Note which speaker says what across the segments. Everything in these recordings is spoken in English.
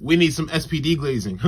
Speaker 1: We need some SPD glazing.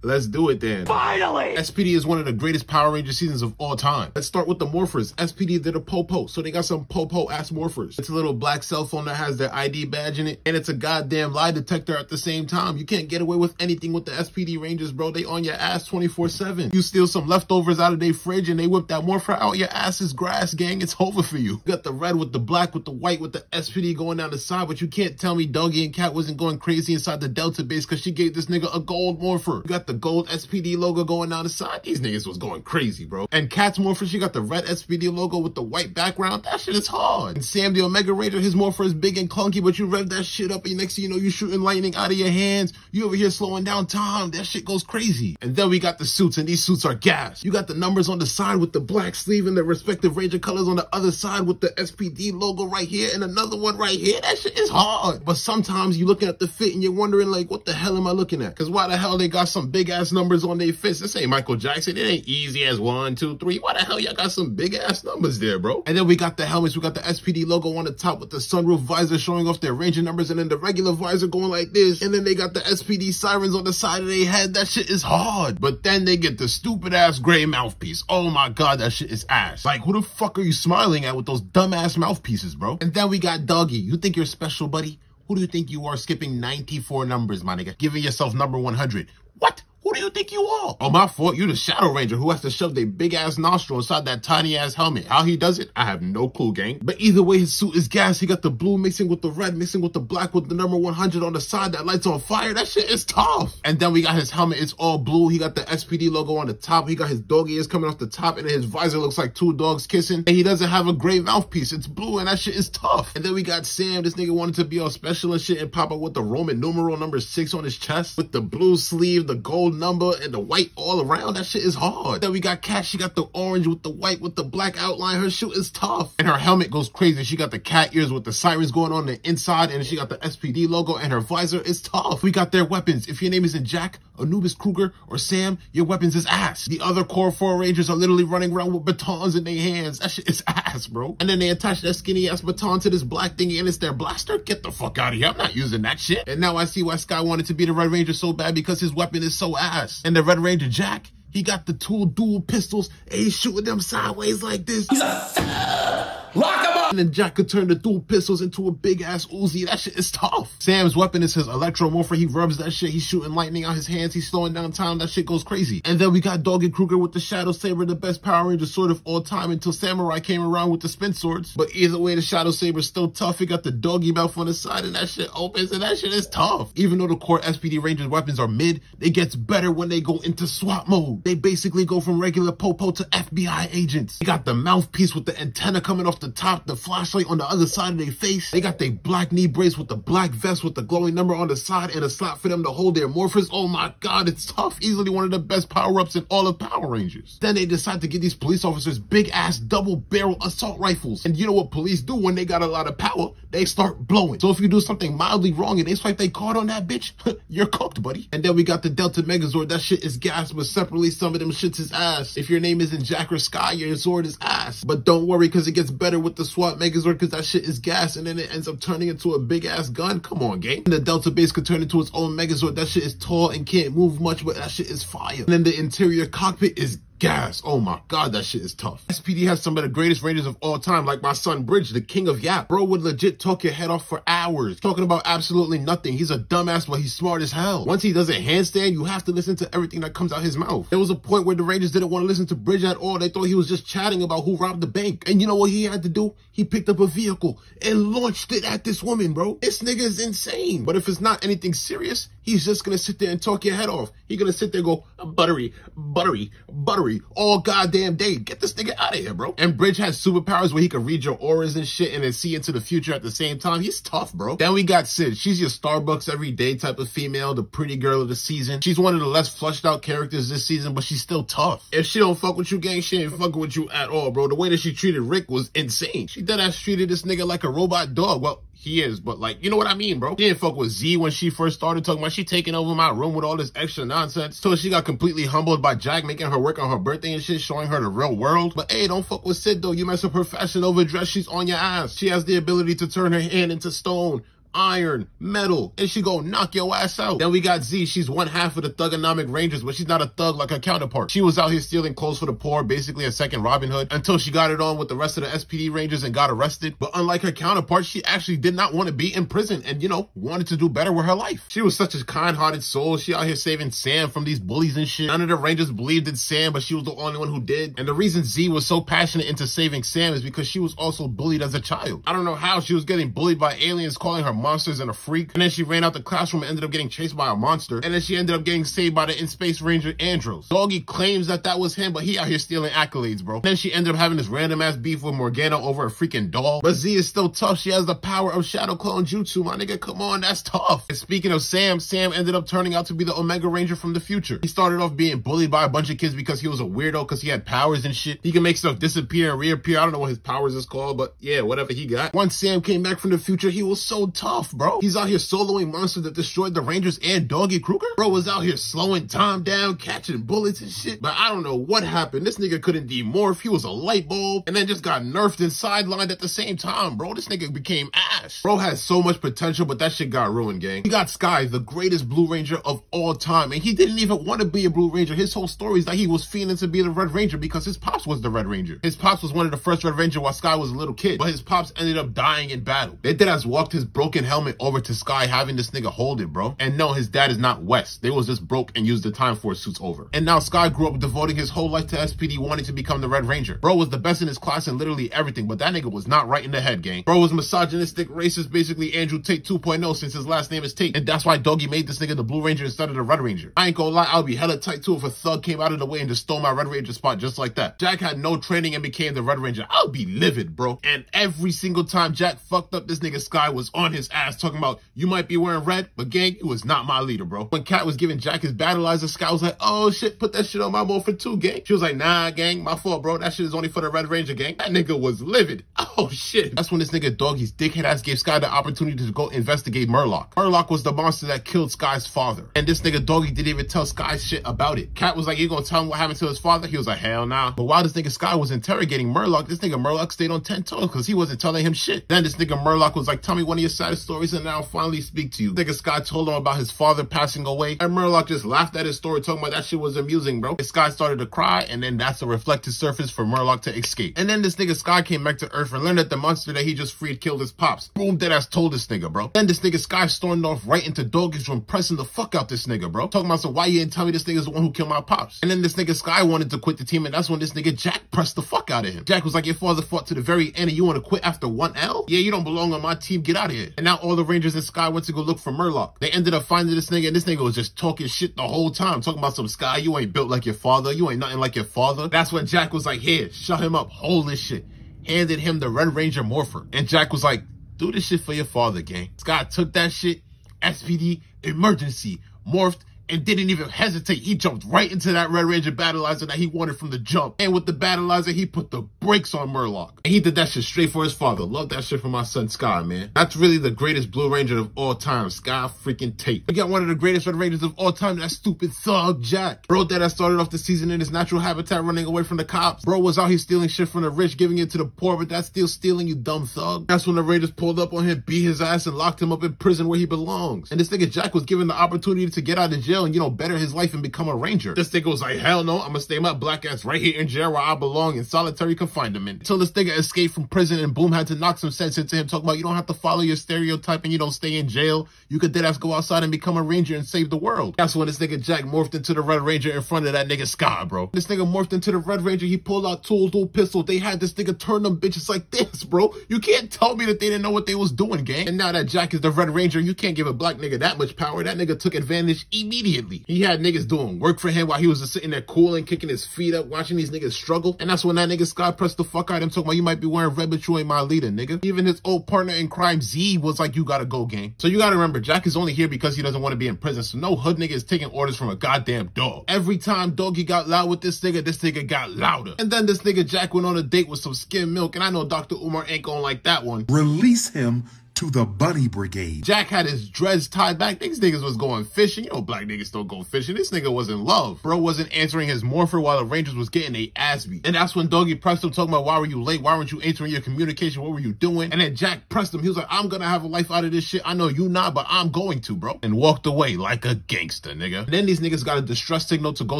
Speaker 1: Let's do it then.
Speaker 2: Finally!
Speaker 1: SPD is one of the greatest Power Ranger seasons of all time. Let's start with the morphers. SPD did a Popo, so they got some Popo-ass morphers. It's a little black cell phone that has their ID badge in it, and it's a goddamn lie detector at the same time. You can't get away with anything with the SPD Rangers, bro. They on your ass 24/7. You steal some leftovers out of their fridge and they whip that morpher out, your ass is grass, gang. It's over for you. You got the red with the black with the white with the SPD going down the side, but you can't tell me Doggy and Cat wasn't going crazy inside the Delta base because she gave this nigga a gold morpher. You got the gold SPD logo going down the side. These niggas was going crazy, bro. And Cat's morpher, she got the red SPD logo with the white background. That shit is hard. And Sam the Omega Ranger, his morpher is big and clunky, but you rev that shit up and next thing you know, you shooting lightning out of your hands. You over here slowing down time. That shit goes crazy. And then we got the suits, and these suits are gas. You got the numbers on the side with the black sleeve and the respective Ranger colors on the other side with the SPD logo right here and another one right here. That shit is hard. But sometimes you looking at the fit and you're wondering like, what the hell am I looking at? Because why the hell they got some big ass numbers on their fists? This ain't Michael Jackson. It ain't easy as 1, 2, 3. Why the hell y'all got some big ass numbers there, bro? And then we got the helmets. We got the SPD logo on the top with the sunroof visor showing off their Ranger numbers, and then the regular visor going like this. And then they got the SPD sirens on the side of their head. That shit is hard. But then they get the stupid ass gray mouthpiece. Oh my god, that shit is ass. Like, who the fuck are you smiling at with those dumb ass mouthpieces, bro? And then we got Doggy. You think you're special, buddy? Who do you think you are, skipping 94 numbers, my nigga? Giving yourself number 100. What? Who do you think you are? Oh, my fault. You the Shadow Ranger who has to shove their big ass nostril inside that tiny ass helmet. How he does it, I have no clue, gang. But either way, his suit is gas. He got the blue mixing with the red, mixing with the black with the number 100 on the side that lights on fire. That shit is tough. And then we got his helmet. It's all blue. He got the SPD logo on the top. He got his doggy ears coming off the top, and his visor looks like 2 dogs kissing. And he doesn't have a gray mouthpiece. It's blue, and that shit is tough. And then we got Sam. This nigga wanted to be all special and shit and pop up with the Roman numeral number 6 on his chest with the blue sleeve, the gold number, and the white all around. That shit is hard. Then we got Cat. She got the orange with the white with the black outline. Her shoe is tough. And her helmet goes crazy. She got the cat ears with the sirens going on the inside, and she got the SPD logo, and her visor is tough. We got their weapons. If your name isn't Jack, Anubis Kruger, or Sam, your weapons is ass. The other core 4 Rangers are literally running around with batons in their hands. That shit is ass, bro. And then they attach that skinny ass baton to this black thingy, and it's their blaster. Get the fuck out of here. I'm not using that shit. And now I see why Sky wanted to be the Red Ranger so bad, because his weapon is so ass. And the Red Ranger Jack, he got the 2 dual pistols, and he's shooting them sideways like this.
Speaker 2: He's a lock him up!
Speaker 1: And then Jack could turn the dual pistols into a big ass Uzi. That shit is tough. Sam's weapon is his electro morpher. He rubs that shit. He's shooting lightning out his hands. He's slowing down time. That shit goes crazy. And then we got Doggy Kruger with the Shadow Saber, the best Power Ranger sword of all time, until Samurai came around with the spin swords. But either way, the Shadow Saber's still tough. He got the doggy mouth on the side, and that shit opens, and that shit is tough. Even though the core SPD Rangers weapons are mid, it gets better when they go into SWAT mode. They basically go from regular Popo to FBI agents. They got the mouthpiece with the antenna coming off the top, the flashlight on the other side of their face. They got their black knee brace with the black vest with the glowing number on the side, and a slot for them to hold their morphers. Oh my god, it's tough. Easily one of the best power-ups in all of Power Rangers. Then they decide to give these police officers big-ass double-barrel assault rifles. And you know what police do when they got a lot of power? They start blowing. So if you do something mildly wrong and they swipe their card on that bitch, you're cooked, buddy. And then we got the Delta Megazord. That shit is gas, but separately some of them shits is ass. If your name isn't Jack or Sky, your Zord is ass. But don't worry, because it gets better with the SWAT Megazord, because that shit is gas, and then it ends up turning into a big ass gun. Come on, gang. And the Delta base could turn into its own Megazord. That shit is tall and can't move much, but that shit is fire. And then the interior cockpit is gas. Oh my god, that shit is tough. SPD has some of the greatest Rangers of all time, like my son Bridge, the king of Yap. Bro would legit talk your head off for hours, talking about absolutely nothing. He's a dumbass, but he's smart as hell. Once he does a handstand, you have to listen to everything that comes out his mouth. There was a point where the Rangers didn't want to listen to Bridge at all. They thought he was just chatting about who robbed the bank. And you know what he had to do? He picked up a vehicle and launched it at this woman, bro. This nigga is insane. But if it's not anything serious, he's just gonna sit there and talk your head off. He's gonna sit there and go, buttery, buttery, buttery, all goddamn day. Get this nigga out of here, bro. And Bridge has superpowers where he can read your auras and shit and then see into the future at the same time. He's tough, bro. Then we got Sid. She's your Starbucks everyday type of female, the pretty girl of the season. She's one of the less flushed out characters this season, but she's still tough. If she don't fuck with you, gang, she ain't fucking with you at all, bro. The way that she treated Rick was insane. She deadass treated this nigga like a robot dog. Well, he is, but like, you know what I mean, bro? She didn't fuck with Z when she first started talking about she taking over my room with all this extra nonsense. So she got completely humbled by Jack making her work on her birthday and shit, showing her the real world. But hey, don't fuck with Sid though. You mess up her fashion over dress, she's on your ass. She has the ability to turn her hand into stone. iron, metal, and she go knock your ass out. Then we got Z. She's one half of the Thugonomic Rangers, but she's not a thug like her counterpart. She was out here stealing clothes for the poor, basically a second Robin Hood, until she got it on with the rest of the SPD Rangers and got arrested. But unlike her counterpart, she actually did not want to be in prison and, you know, wanted to do better with her life. She was such a kind-hearted soul. She out here saving Sam from these bullies and shit. None of the Rangers believed in Sam, but she was the only one who did. And the reason Z was so passionate into saving Sam is because she was also bullied as a child. I don't know how she was getting bullied by aliens calling her monsters and a freak. And then she ran out the classroom and ended up getting chased by a monster. And then she ended up getting saved by the in-space ranger Andros. Doggy claims that that was him, but he out here stealing accolades, bro. And then she ended up having this random ass beef with Morgana over a freaking doll. But Z is still tough. She has the power of Shadow Clone Jutsu, my nigga. Come on, that's tough. And speaking of Sam, Sam ended up turning out to be the Omega Ranger from the future. He started off being bullied by a bunch of kids because he was a weirdo, because he had powers and shit. He can make stuff disappear and reappear. I don't know what his powers is called, but yeah, whatever he got. Once Sam came back from the future, he was so tough, bro. He's out here soloing monsters that destroyed the Rangers and Doggy Kruger. Bro was out here slowing time down, catching bullets and shit. But I don't know what happened. This nigga couldn't demorph. He was a light bulb and then just got nerfed and sidelined at the same time, bro. This nigga became Ash. Bro has so much potential, but that shit got ruined, gang. He got Sky, the greatest Blue Ranger of all time, and he didn't even want to be a Blue Ranger. His whole story is that he was feeling to be the Red Ranger because his pops was the Red Ranger. His pops was one of the first Red Ranger while Sky was a little kid, but his pops ended up dying in battle. They did as walked his broken helmet over to Sky, having this nigga hold it, bro. And no, his dad is not West. They was just broke and used the Time Force suits over. And now Sky grew up devoting his whole life to SPD, wanting to become the Red Ranger. Bro was the best in his class in literally everything, but that nigga was not right in the head, gang. Bro was misogynistic, racist, basically Andrew Tate 2.0 since his last name is Tate. And that's why Doggy made this nigga the Blue Ranger instead of the Red Ranger. I ain't gonna lie, I'll be hella tight too if a thug came out of the way and just stole my Red Ranger spot just like that. Jack had no training and became the Red Ranger. I'll be livid, bro. And every single time Jack fucked up, this nigga Sky was on his ass talking about, you might be wearing red, but gang, you was not my leader, bro. When Kat was giving Jack his battleizer, Sky was like, oh shit, put that shit on my Mmpr too, gang. She was like, nah, gang, my fault, bro. That shit is only for the Red Ranger, gang. That nigga was livid. Oh shit. That's when this nigga Doggy's dickhead ass gave Sky the opportunity to go investigate Murloc. Murloc was the monster that killed Sky's father. And this nigga Doggy didn't even tell Sky shit about it. Kat was like, you gonna tell him what happened to his father? He was like, hell nah. But while this nigga Sky was interrogating Murloc, this nigga Murloc stayed on 10 toes because he wasn't telling him shit. Then this nigga Murloc was like, tell me one of your saddest stories and I'll finally speak to you. Nigga Sky told him about his father passing away, and Murloc just laughed at his story, talking about that shit was amusing, bro. Sky started to cry, and then that's a reflected surface for Murloc to escape. And then this nigga Sky came back to Earth and learned that the monster that he just freed killed his pops. Boom, deadass told this nigga, bro. Then this nigga Sky stormed off right into Doggy's room, pressing the fuck out this nigga, bro. Talking about, so why you didn't tell me this nigga's the one who killed my pops? And then this nigga Sky wanted to quit the team, and that's when this nigga Jack pressed the fuck out of him. Jack was like, your father fought to the very end and you want to quit after 1 L? Yeah, you don't belong on my team, get out of here. And now all the Rangers in Sky went to go look for Murloc. They ended up finding this nigga, and this nigga was just talking shit the whole time, talking about some Sky, you ain't built like your father, you ain't nothing like your father. That's when Jack was like, here, shut him up, hold this shit. Handed him the Red Ranger Morpher. And Jack was like, do this shit for your father, gang. Sky took that shit, SPD, emergency, morphed, and didn't even hesitate. He jumped right into that Red Ranger battleizer that he wanted from the jump. And with the battleizer, he put the brakes on Murloc. And he did that shit straight for his father. Love that shit for my son Sky, man. That's really the greatest Blue Ranger of all time, Sky freaking Tate. We got one of the greatest Red Rangers of all time, that stupid thug Jack. Bro that started off the season in his natural habitat, running away from the cops. Bro was out here stealing shit from the rich, giving it to the poor, but that's still stealing, you dumb thug. That's when the Rangers pulled up on him, beat his ass, and locked him up in prison where he belongs. And this nigga Jack was given the opportunity to get out of jail and, you know, better his life and become a ranger. This nigga was like, hell no, I'm gonna stay my black ass right here in jail where I belong, in solitary confinement. Until this nigga escaped from prison and Boom had to knock some sense into him, talking about, you don't have to follow your stereotype and you don't stay in jail. You could deadass go outside and become a ranger and save the world. That's when this nigga Jack morphed into the Red Ranger in front of that nigga Sky, bro. This nigga morphed into the Red Ranger, he pulled out tools, dual pistol. They had this nigga turn them bitches like this, bro. You can't tell me that they didn't know what they was doing, gang. And now that Jack is the Red Ranger, you can't give a black nigga that much power. That nigga took advantage immediately. He had niggas doing work for him while he was just sitting there cooling, kicking his feet up, watching these niggas struggle. And that's when that nigga Sky pressed the fuck out of him, talking about, you might be wearing red, but you ain't my leader, nigga. Even his old partner in crime, Z, was like, you gotta go, gang. So you gotta remember, Jack is only here because he doesn't want to be in prison, so no hood nigga is taking orders from a goddamn dog. Every time Doggy got loud with this nigga got louder. And then this nigga Jack went on a date with some skim milk, and I know Dr. Umar ain't gonna like that one.
Speaker 2: Release him
Speaker 3: to the Bunny Brigade.
Speaker 1: Jack had his dreads tied back. These niggas was going fishing. You know black niggas don't go fishing. This nigga was in love. Bro wasn't answering his morpher while the Rangers was getting a ass beat. And that's when Doggy pressed him, talking about, why were you late? Why weren't you answering your communication? What were you doing? And then Jack pressed him. He was like, I'm gonna have a life out of this shit. I know you not, but I'm going to, bro. And walked away like a gangster, nigga. And then these niggas got a distress signal to go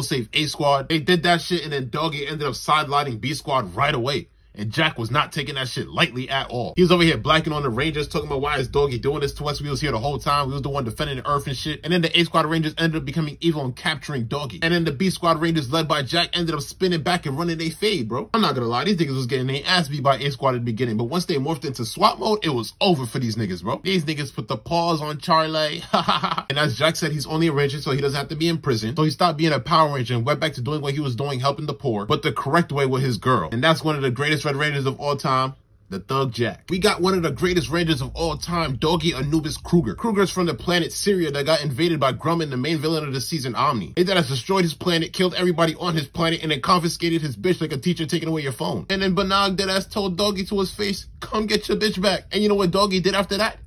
Speaker 1: save A Squad. They did that shit, and then Doggy ended up sidelining B Squad right away. And Jack was not taking that shit lightly at all. He was over here blacking on the Rangers, talking about why is Doggy doing this to us? We was here the whole time. We was the one defending the earth and shit. And then the A Squad Rangers ended up becoming evil and capturing Doggy. And then the B Squad Rangers, led by Jack, ended up spinning back and running they fade, bro. I'm not gonna lie, these niggas was getting their ass beat by A Squad at the beginning. But once they morphed into SWAT mode, it was over for these niggas, bro. These niggas put the pause on Charlie. And as Jack said, he's only a Ranger, so he doesn't have to be in prison. So he stopped being a Power Ranger and went back to doing what he was doing, helping the poor, but the correct way with his girl. And that's one of the greatest Red Rangers of all time, the Thug Jack. We got one of the greatest Rangers of all time, Doggy Anubis Kruger. Kruger's from the planet Syria that got invaded by Grumman, the main villain of the season, Omni. They has destroyed his planet, killed everybody on his planet, and then confiscated his bitch like a teacher taking away your phone. And then Banag deadass told Doggy to his face, come get your bitch back. And you know what Doggy did after that?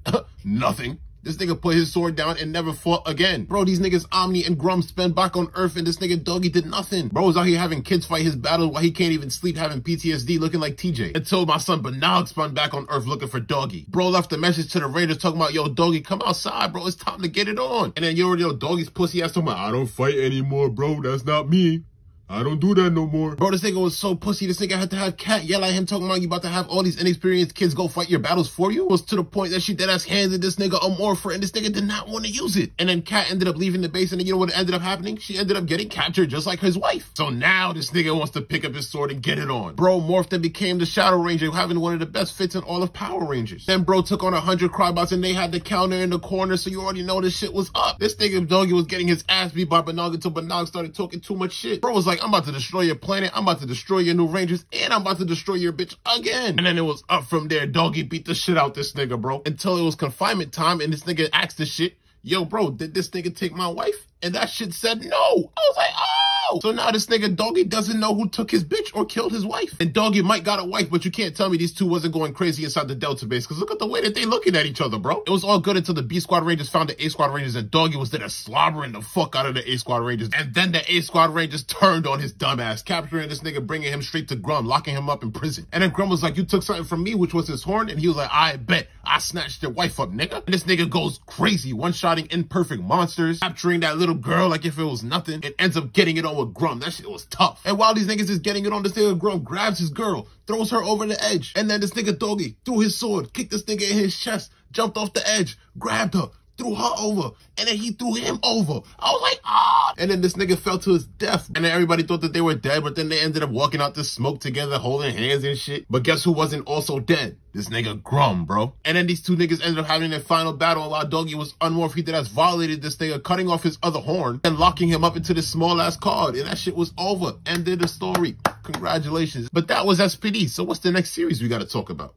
Speaker 1: Nothing. This nigga put his sword down and never fought again. Bro, these niggas Omni and Grum spend back on Earth, and this nigga Doggy did nothing. Bro was out here having kids fight his battles while he can't even sleep, having PTSD, looking like TJ. Until my son Banag spun back on Earth looking for Doggy. Bro left a message to the Rangers talking about, yo, Doggy, come outside, bro. It's time to get it on. And then you already know Doggy's pussy ass talking about, I don't fight anymore, bro. That's not me. I don't do that no more. Bro, this nigga was so pussy. This nigga had to have Cat yell at him talking about, you about to have all these inexperienced kids go fight your battles for you? It was to the point that she deadass handed this nigga a morpher, and this nigga did not want to use it. And then Cat ended up leaving the base, and then you know what ended up happening? She ended up getting captured just like his wife. So now this nigga wants to pick up his sword and get it on. Bro morphed and became the Shadow Ranger, having one of the best fits in all of Power Rangers. Then bro took on 100 Crybots, and they had the counter in the corner, so you already know this shit was up. This nigga Doggy was getting his ass beat by Banag until Banag started talking too much shit. Bro was like, I'm about to destroy your planet, I'm about to destroy your new Rangers, and I'm about to destroy your bitch again. And then it was up from there. Doggy beat the shit out this nigga, bro, until it was confinement time, and this nigga asked this shit, yo, bro, did this nigga take my wife? And that shit said no. I was like, oh. So now this nigga Doggy doesn't know who took his bitch or killed his wife. And Doggy might got a wife, but you can't tell me these two wasn't going crazy inside the Delta base, because look at the way that they looking at each other, bro. It was all good until the B Squad Rangers found the A Squad Rangers, and Doggy was there slobbering the fuck out of the A Squad Rangers. And then the A Squad Rangers turned on his dumbass, capturing this nigga, bringing him straight to Grum, locking him up in prison. And then Grum was like, you took something from me, which was his horn? And he was like, I bet I snatched your wife up, nigga. And this nigga goes crazy, one-shotting imperfect monsters, capturing that little girl like if it was nothing, and ends up getting it on with Grum. That shit was tough. And while these niggas is getting it on, this nigga Grum grabs his girl, throws her over the edge, and then this nigga Doggy threw his sword, kicked this nigga in his chest, jumped off the edge, grabbed her, threw her over, and then he threw him over. I was like, ah! And then this nigga fell to his death. And then everybody thought that they were dead, but then they ended up walking out the smoke together, holding hands and shit. But guess who wasn't also dead? This nigga Grum, bro. And then these two niggas ended up having their final battle, and while Doggy was unmorphed, he deadass violated this nigga, cutting off his other horn and locking him up into this small ass card. And that shit was over. Ended the story. Congratulations. But that was SPD. So what's the next series we gotta talk about?